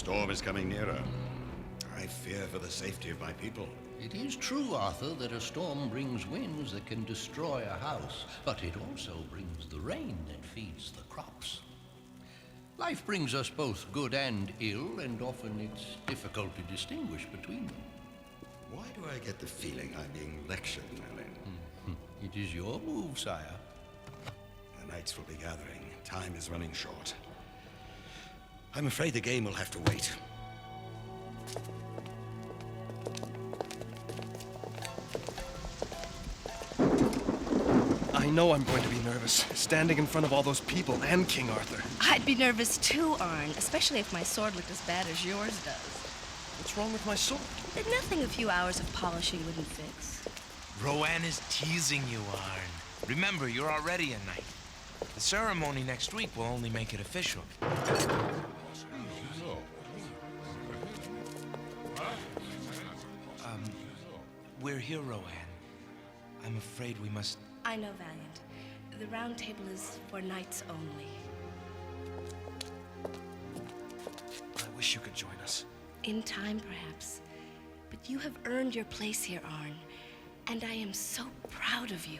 storm is coming nearer. I fear for the safety of my people. It is true, Arthur, that a storm brings winds that can destroy a house, but it also brings the rain that feeds the crops. Life brings us both good and ill, and often it's difficult to distinguish between them. Why do I get the feeling I'm being lectured, Merlin? It is your move, sire. The nights will be gathering. Time is running short. I'm afraid the game will have to wait. I know I'm going to be nervous, standing in front of all those people and King Arthur. I'd be nervous too, Arn, especially if my sword looked as bad as yours does. What's wrong with my sword? There's nothing a few hours of polishing wouldn't fix. Rowanne is teasing you, Arn. Remember, you're already a knight. The ceremony next week will only make it official. We're here, Rowanne. I'm afraid we must... I know, Valiant. The round table is for knights only. I wish you could join us. In time, perhaps. But you have earned your place here, Arn. And I am so proud of you.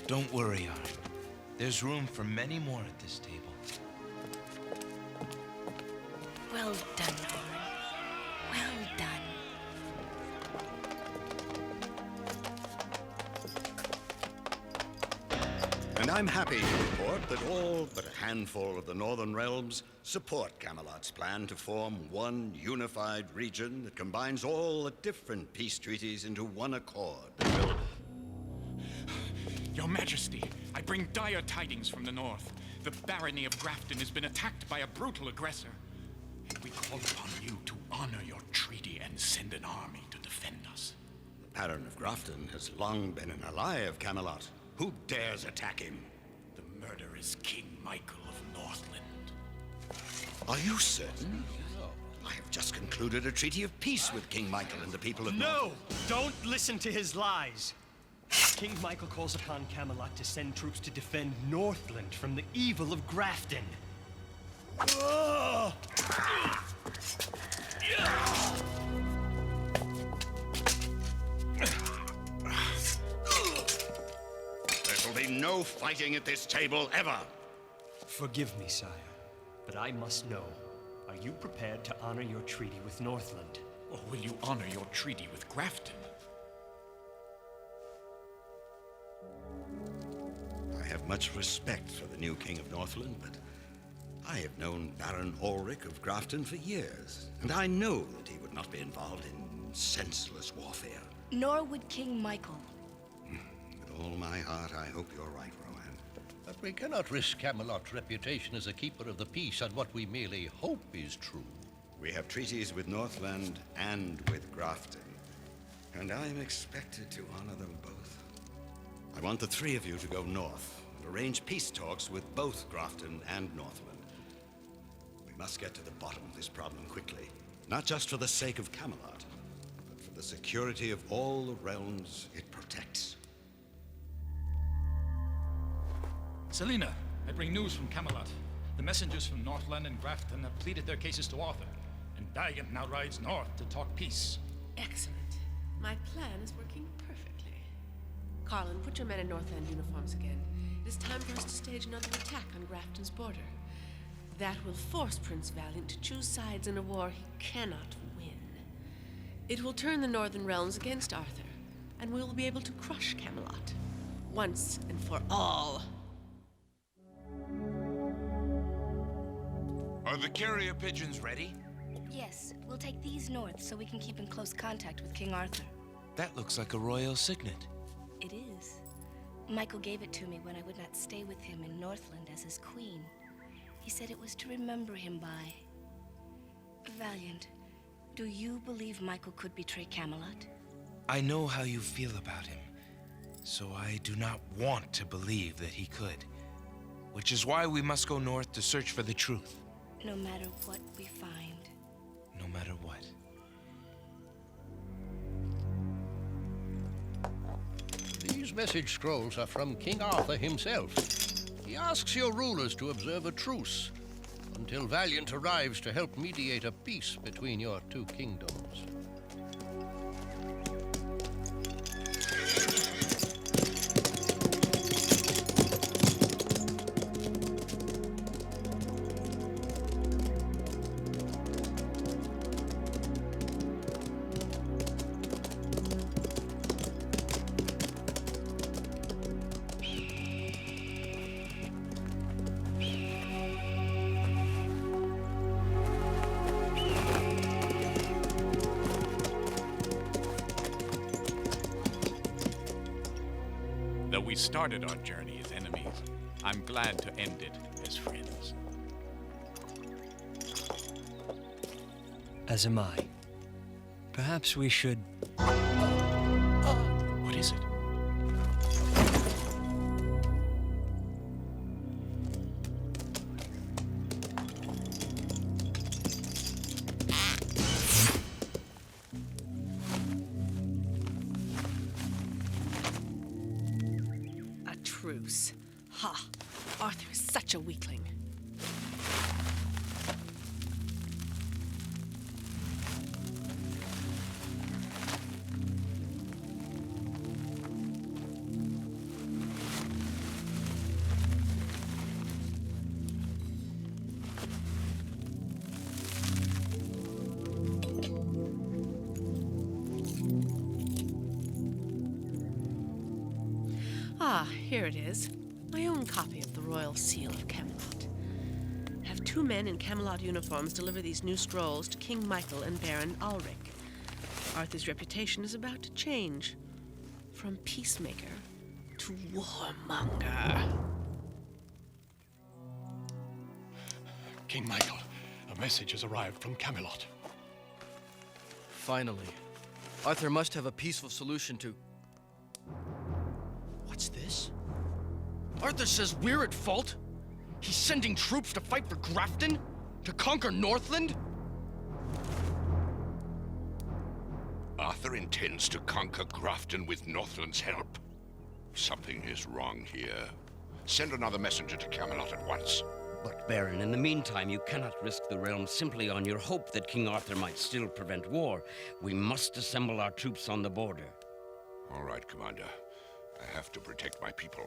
Don't worry, Arn. There's room for many more at this table. Well done, Arn. Well done. And I'm happy to report that all but a handful of the northern realms support Camelot's plan to form one unified region that combines all the different peace treaties into one accord that will... Your Majesty, I bring dire tidings from the north. The Barony of Grafton has been attacked by a brutal aggressor. We call upon you to honor your treaty and send an army to defend us. The Baron of Grafton has long been an ally of Camelot. Who dares attack him? The murderer is King Michael of Northland. Are you certain? I have just concluded a treaty of peace with King Michael and the people of No! Don't listen to his lies! King Michael calls upon Camelot to send troops to defend Northland from the evil of Grafton. There will be no fighting at this table ever. Forgive me, sire, but I must know. Are you prepared to honor your treaty with Northland? Or will you honor your treaty with Grafton? I have much respect for the new King of Northland, but I have known Baron Ulrich of Grafton for years, and I know that he would not be involved in senseless warfare. Nor would King Michael. With all my heart, I hope you're right, Rowanne. But we cannot risk Camelot's reputation as a keeper of the peace on what we merely hope is true. We have treaties with Northland and with Grafton, and I am expected to honor them both. I want the three of you to go north and arrange peace talks with both Grafton and Northland. We must get to the bottom of this problem quickly, not just for the sake of Camelot, but for the security of all the realms it protects. Selena, I bring news from Camelot. The messengers from Northland and Grafton have pleaded their cases to Arthur, and Valiant now rides north to talk peace. Excellent. My plan is working perfectly. Carlin, put your men in Northland uniforms again. It is time for us to stage another attack on Grafton's border. That will force Prince Valiant to choose sides in a war he cannot win. It will turn the northern realms against Arthur, and we will be able to crush Camelot once and for all. Are the carrier pigeons ready? Yes, we'll take these north so we can keep in close contact with King Arthur. That looks like a royal signet. It is. Michael gave it to me when I would not stay with him in Northland as his queen. He said it was to remember him by. Valiant, do you believe Michael could betray Camelot? I know how you feel about him, so I do not want to believe that he could. Which is why we must go north to search for the truth. No matter what we find. No matter what. The These message scrolls are from King Arthur himself. He asks your rulers to observe a truce until Valiant arrives to help mediate a peace between your two kingdoms. Though we started our journey as enemies, I'm glad to end it as friends. As am I. Perhaps we should... What is it? A truce. Ha! Arthur is such a weakling. Ah, here it is. My own copy of the Royal Seal of Camelot. Have two men in Camelot uniforms deliver these new scrolls to King Michael and Baron Ulrich. Arthur's reputation is about to change. From peacemaker to warmonger. King Michael, a message has arrived from Camelot. Finally. Arthur must have a peaceful solution to... What's this? Arthur says we're at fault? He's sending troops to fight for Grafton? To conquer Northland? Arthur intends to conquer Grafton with Northland's help. Something is wrong here. Send another messenger to Camelot at once. But, Baron, in the meantime, you cannot risk the realm simply on your hope that King Arthur might still prevent war. We must assemble our troops on the border. All right, Commander. I have to protect my people.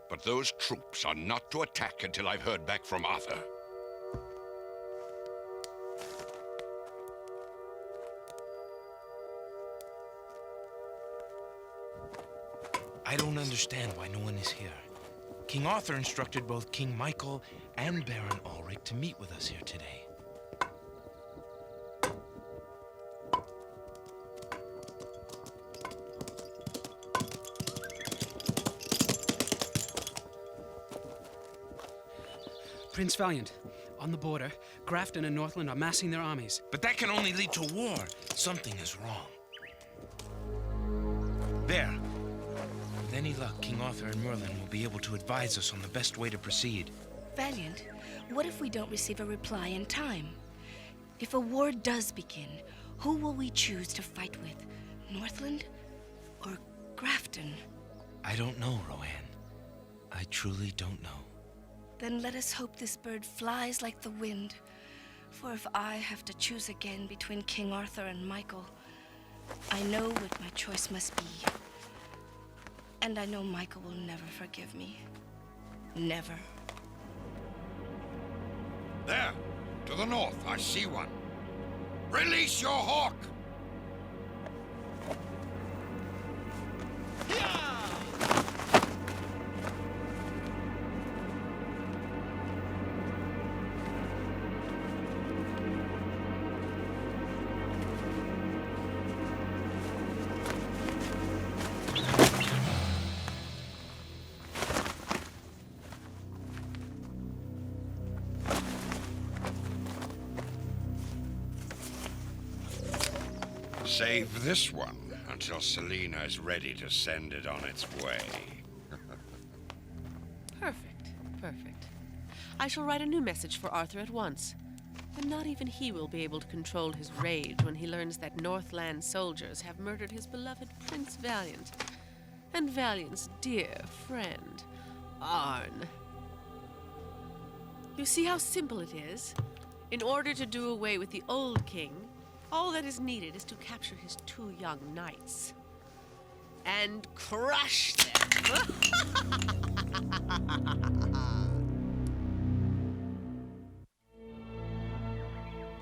But those troops are not to attack until I've heard back from Arthur. I don't understand why no one is here. King Arthur instructed both King Michael and Baron Ulrich to meet with us here today. Prince Valiant, on the border, Grafton and Northland are massing their armies. But that can only lead to war. Something is wrong. There. With any luck, King Arthur and Merlin will be able to advise us on the best way to proceed. Valiant, what if we don't receive a reply in time? If a war does begin, who will we choose to fight with? Northland or Grafton? I don't know, Rowanne. I truly don't know. Then let us hope this bird flies like the wind. For if I have to choose again between King Arthur and Michael, I know what my choice must be. And I know Michael will never forgive me. Never. There, to the north, I see one. Release your hawk! Save this one until Selena is ready to send it on its way. Perfect, perfect. I shall write a new message for Arthur at once. And not even he will be able to control his rage when he learns that Northland soldiers have murdered his beloved Prince Valiant. and Valiant's dear friend, Arn. You see how simple it is? In order to do away with the old king, all that is needed is to capture his 2 young knights. And crush them!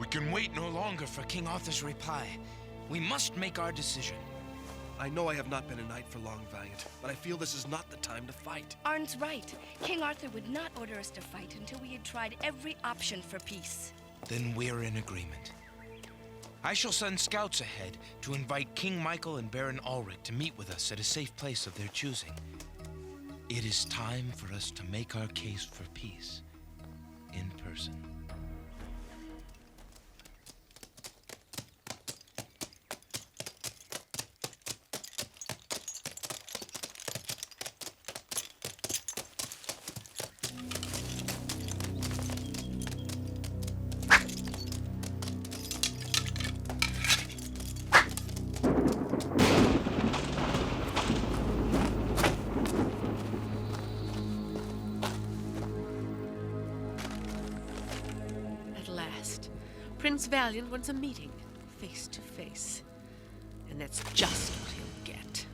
We can wait no longer for King Arthur's reply. We must make our decision. I know I have not been a knight for long, Valiant, but I feel this is not the time to fight. Arn's right. King Arthur would not order us to fight until we had tried every option for peace. Then we're in agreement. I shall send scouts ahead to invite King Michael and Baron Ulrich to meet with us at a safe place of their choosing. It is time for us to make our case for peace in person. Prince Valiant wants a meeting, face to face. And that's just what he'll get.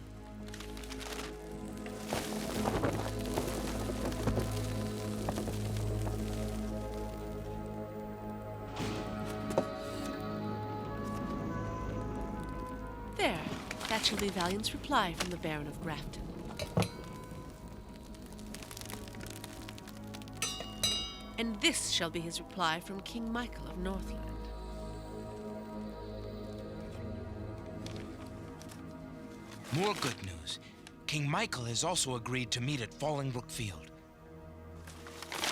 There. That shall be Valiant's reply from the Baron of Grafton. And this shall be his reply from King Michael of Northland. More good news. King Michael has also agreed to meet at Fallingbrook Field.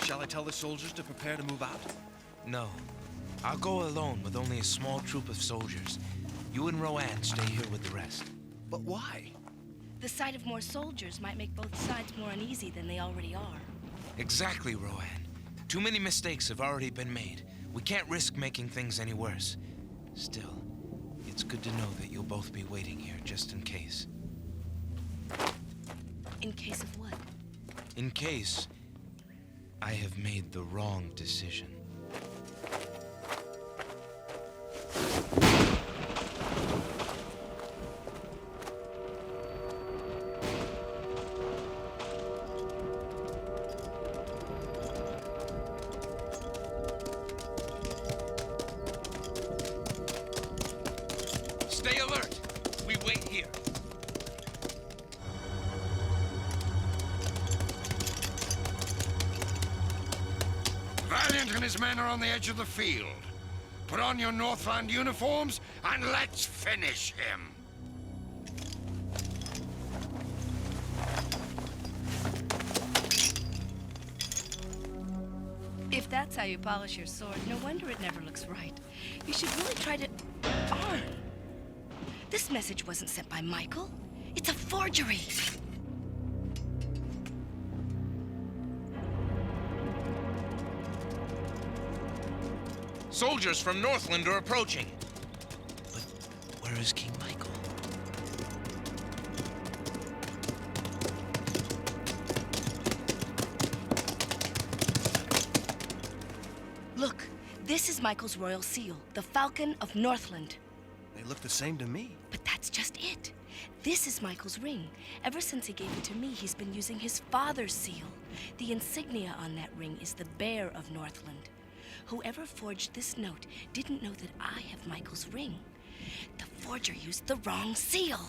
Shall I tell the soldiers to prepare to move out? No. I'll go alone with only a small troop of soldiers. You and Rowanne stay here with the rest. But why? The sight of more soldiers might make both sides more uneasy than they already are. Exactly, Rowanne. Too many mistakes have already been made. We can't risk making things any worse. Still, it's good to know that you'll both be waiting here just in case. In case of what? In case I have made the wrong decision. Stay alert. We wait here. Valiant and his men are on the edge of the field. Put on your Northland uniforms and let's finish him. If that's how you polish your sword, no wonder it never looks right. You should really try to... Arn! This message wasn't sent by Michael. It's a forgery! Soldiers from Northland are approaching. But where is King Michael? Look, this is Michael's royal seal, the Falcon of Northland. They look the same to me. But that's just it. This is Michael's ring. Ever since he gave it to me, he's been using his father's seal. The insignia on that ring is the Bear of Northland. Whoever forged this note didn't know that I have Michael's ring. The forger used the wrong seal.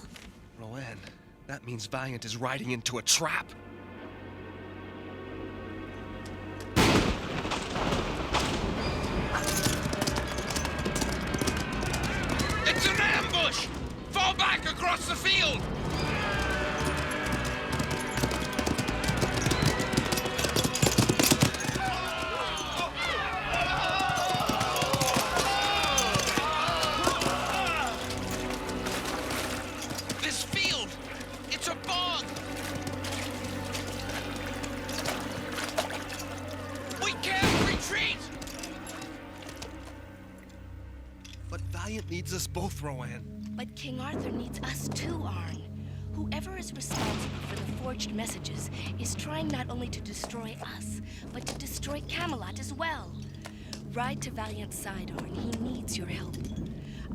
Rowanne, that means Valiant is riding into a trap. It's an ambush! Fall back across the field! This field! It's a bog! We can't retreat! But Valiant needs us both, Rowanne. But King Arthur needs us too, Arn. Whoever is responsible for the forged messages is trying not only to destroy us, but to destroy Camelot as well. Ride to Valiant's side, Arn. He needs your help.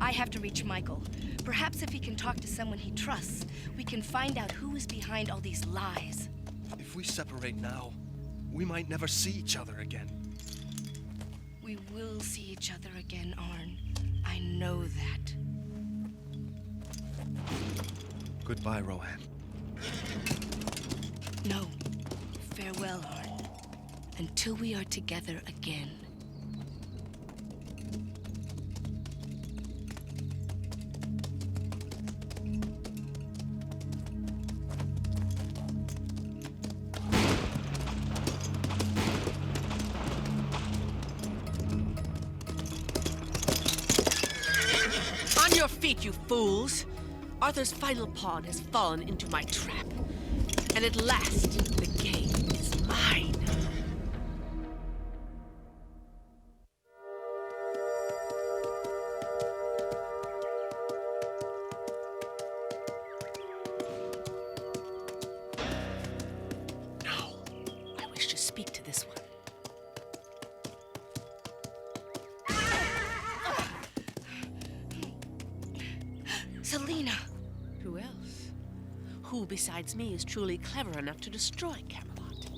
I have to reach Michael. Perhaps if he can talk to someone he trusts, we can find out who is behind all these lies. If we separate now, we might never see each other again. We will see each other again, Arn. I know that. Goodbye, Rowanne. No. Farewell, Arn. Until we are together again. On your feet, you fools! Arthur's final pawn has fallen into my trap. And at last, the game is mine. Now, I wish to speak to this one. Selena! Who else? Who besides me is truly clever enough to destroy Camelot?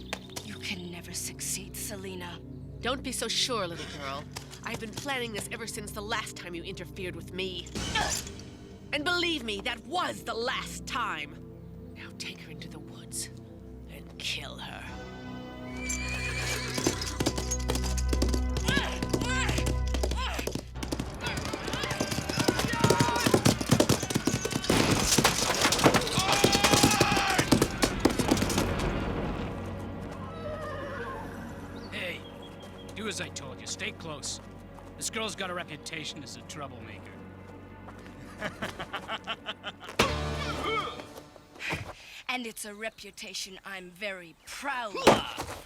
You can never succeed, Selena. Don't be so sure, little girl. I've been planning this ever since the last time you interfered with me. And believe me, that was the last time. Now take her into the woods and kill her. Hey, do as I told you. Stay close. This girl's got a reputation as a troublemaker. And it's a reputation I'm very proud of.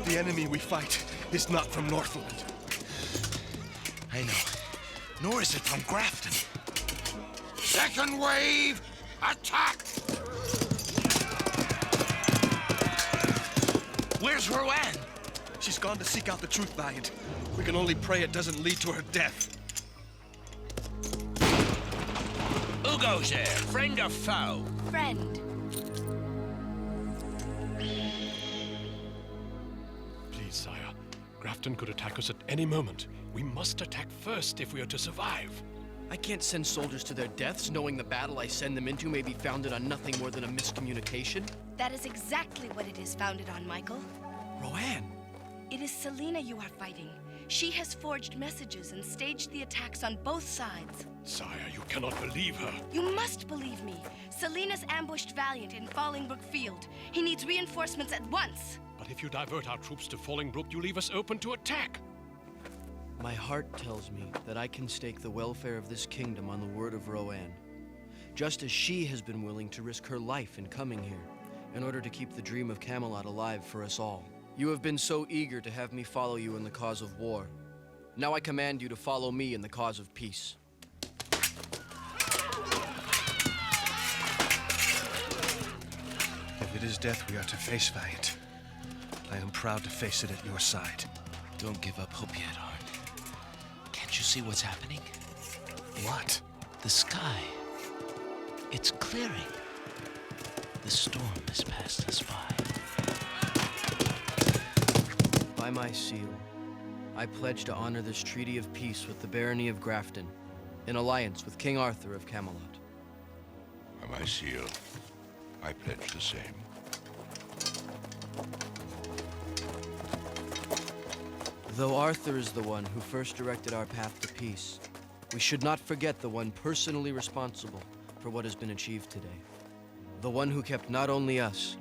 The enemy we fight is not from Northland. I know. Nor is it from Grafton. Second wave, attack! Where's Rowanne? She's gone to seek out the truth, Valiant. We can only pray it doesn't lead to her death. Who goes there? Friend or foe? Friend. Please, sire. Grafton could attack us at any moment. We must attack first if we are to survive. I can't send soldiers to their deaths knowing the battle I send them into may be founded on nothing more than a miscommunication. That is exactly what it is founded on, Michael. Rowanne! It is Selena you are fighting. She has forged messages and staged the attacks on both sides. Sire, you cannot believe her. You must believe me. Selena's ambushed Valiant in Fallingbrook Field. He needs reinforcements at once. But if you divert our troops to Fallingbrook, you leave us open to attack. My heart tells me that I can stake the welfare of this kingdom on the word of Rowanne, just as she has been willing to risk her life in coming here in order to keep the dream of Camelot alive for us all. You have been so eager to have me follow you in the cause of war. Now I command you to follow me in the cause of peace. If it is death we are to face, Valiant, I am proud to face it at your side. Don't give up hope yet, Arn. Can't you see what's happening? What? The sky. It's clearing. The storm has passed us by. By my seal, I pledge to honor this treaty of peace with the Barony of Grafton, in alliance with King Arthur of Camelot. By my seal, I pledge the same. Though Arthur is the one who first directed our path to peace, we should not forget the one personally responsible for what has been achieved today. The one who kept not only us,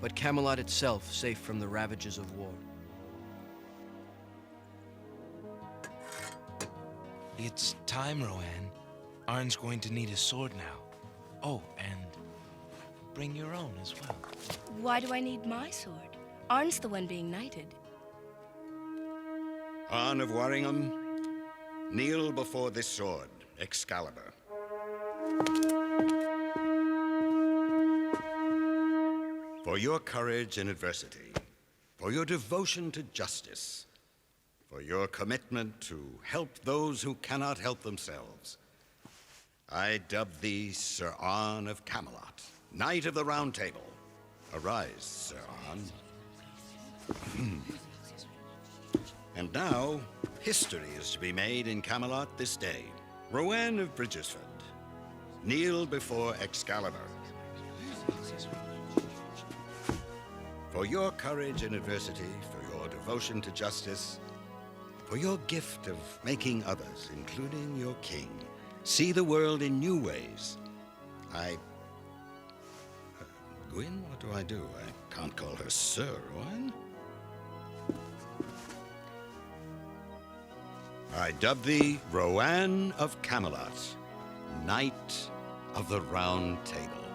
but Camelot itself safe from the ravages of war. It's time, Rowanne. Arn's going to need his sword now. Oh, and bring your own as well. Why do I need my sword? Arn's the one being knighted. Arn of Warringham, kneel before this sword, Excalibur. For your courage in adversity, for your devotion to justice, for your commitment to help those who cannot help themselves, I dub thee Sir Arn of Camelot, Knight of the Round Table. Arise, Sir Arn. And now, history is to be made in Camelot this day. Rowanne of Bridgersford, kneel before Excalibur. For your courage in adversity, for your devotion to justice, for your gift of making others, including your king, see the world in new ways, Gwyn, what do I do? I can't call her Sir, Rowanne. I dub thee Rowanne of Camelot, Knight of the Round Table.